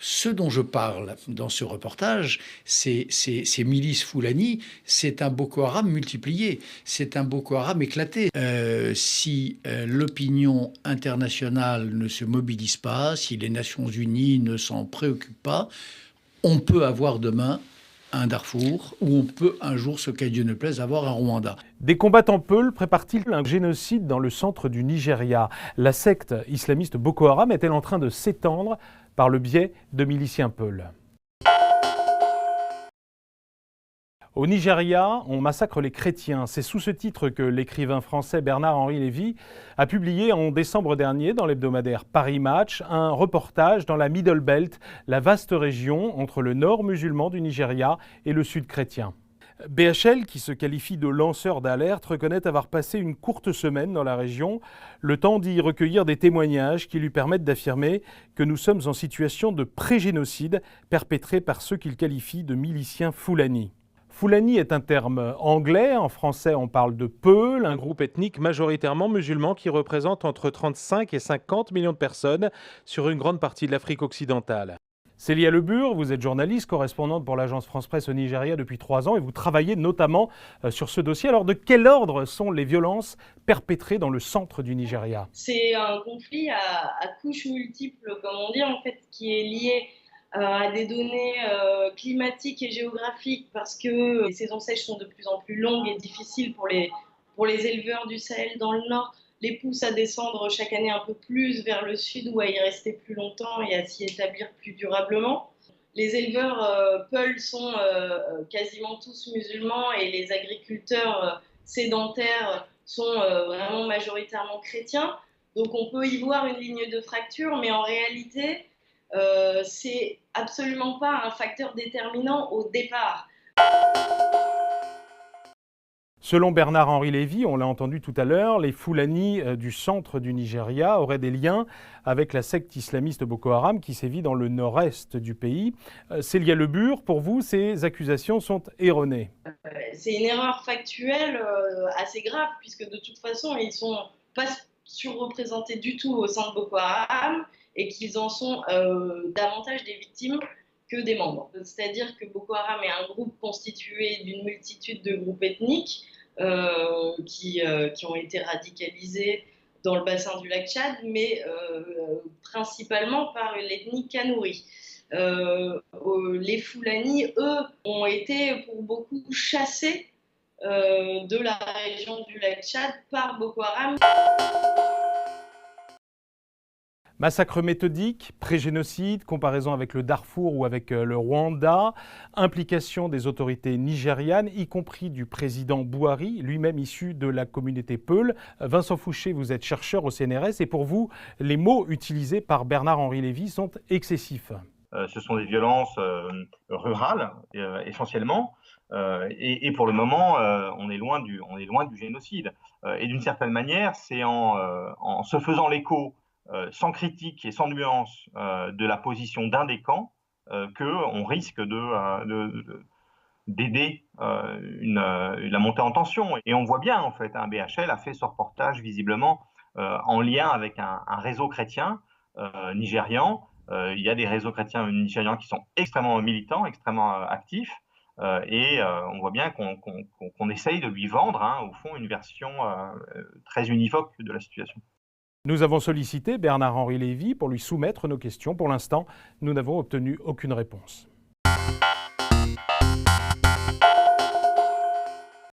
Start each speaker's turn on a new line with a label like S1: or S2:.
S1: Ce dont je parle dans ce reportage, ces milices Foulani, c'est un Boko Haram multiplié, c'est un Boko Haram éclaté. Si l'opinion internationale ne se mobilise pas, si les Nations Unies ne s'en préoccupent pas, on peut avoir demain un Darfour, ou on peut un jour, ce qu'à Dieu ne plaise, avoir un Rwanda.
S2: Des combattants Peul préparent-ils un génocide dans le centre du Nigeria? La secte islamiste Boko Haram est-elle en train de s'étendre par le biais de miliciens Peul? Au Nigeria, on massacre les chrétiens. C'est sous ce titre que l'écrivain français Bernard-Henri Lévy a publié en décembre dernier dans l'hebdomadaire Paris Match un reportage dans la Middle Belt, la vaste région entre le nord musulman du Nigeria et le sud chrétien. BHL, qui se qualifie de lanceur d'alerte, reconnaît avoir passé une courte semaine dans la région, le temps d'y recueillir des témoignages qui lui permettent d'affirmer que nous sommes en situation de pré-génocide perpétré par ceux qu'il qualifie de miliciens Foulani. Foulani est un terme anglais, en français on parle de Peul, un groupe ethnique majoritairement musulman qui représente entre 35 et 50 millions de personnes sur une grande partie de l'Afrique occidentale. Célia Lebur, vous êtes journaliste, correspondante pour l'agence France-Presse au Nigeria depuis 3 ans et vous travaillez notamment sur ce dossier. Alors de quel ordre sont les violences perpétrées dans le centre du Nigeria?
S3: C'est un conflit à couches multiples, comme on dit, en fait, qui est lié à des données climatiques et géographiques parce que les saisons sèches sont de plus en plus longues et difficiles pour les éleveurs du Sahel dans le nord, les poussent à descendre chaque année un peu plus vers le sud ou à y rester plus longtemps et à s'y établir plus durablement. Les éleveurs Peul sont quasiment tous musulmans et les agriculteurs sédentaires sont vraiment majoritairement chrétiens. Donc on peut y voir une ligne de fracture, mais en réalité, c'est absolument pas un facteur déterminant au départ.
S2: Selon Bernard-Henri Lévy, on l'a entendu tout à l'heure, les Foulani du centre du Nigeria auraient des liens avec la secte islamiste Boko Haram qui sévit dans le nord-est du pays. Célia Lebur, pour vous, ces accusations sont erronées?
S3: C'est une erreur factuelle assez grave puisque de toute façon, ils ne sont pas surreprésentés du tout au sein de Boko Haram et qu'ils en sont davantage des victimes que des membres. C'est-à-dire que Boko Haram est un groupe constitué d'une multitude de groupes ethniques qui ont été radicalisés dans le bassin du lac Tchad, mais principalement par l'ethnie Kanouri. Les Foulani, eux, ont été pour beaucoup chassés de la région du lac Tchad par Boko Haram.
S2: Massacre méthodique, pré-génocide, comparaison avec le Darfour ou avec le Rwanda, implication des autorités nigérianes, y compris du président Buhari, lui-même issu de la communauté Peul. Vincent Fouché, vous êtes chercheur au CNRS et pour vous, les mots utilisés par Bernard-Henri Lévy sont excessifs.
S4: Ce sont des violences rurales essentiellement et pour le moment on est loin du génocide. Et d'une certaine manière, c'est en se faisant l'écho sans critique et sans nuance de la position d'un des camps qu'on risque d'aider la montée en tension. Et on voit bien, en fait, BHL a fait ce reportage visiblement en lien avec un réseau chrétien nigérian. Il y a des réseaux chrétiens nigérians qui sont extrêmement militants, extrêmement actifs. Et on voit bien qu'on essaye de lui vendre, au fond, une version très univoque de la situation.
S2: Nous avons sollicité Bernard-Henri Lévy pour lui soumettre nos questions. Pour l'instant, nous n'avons obtenu aucune réponse.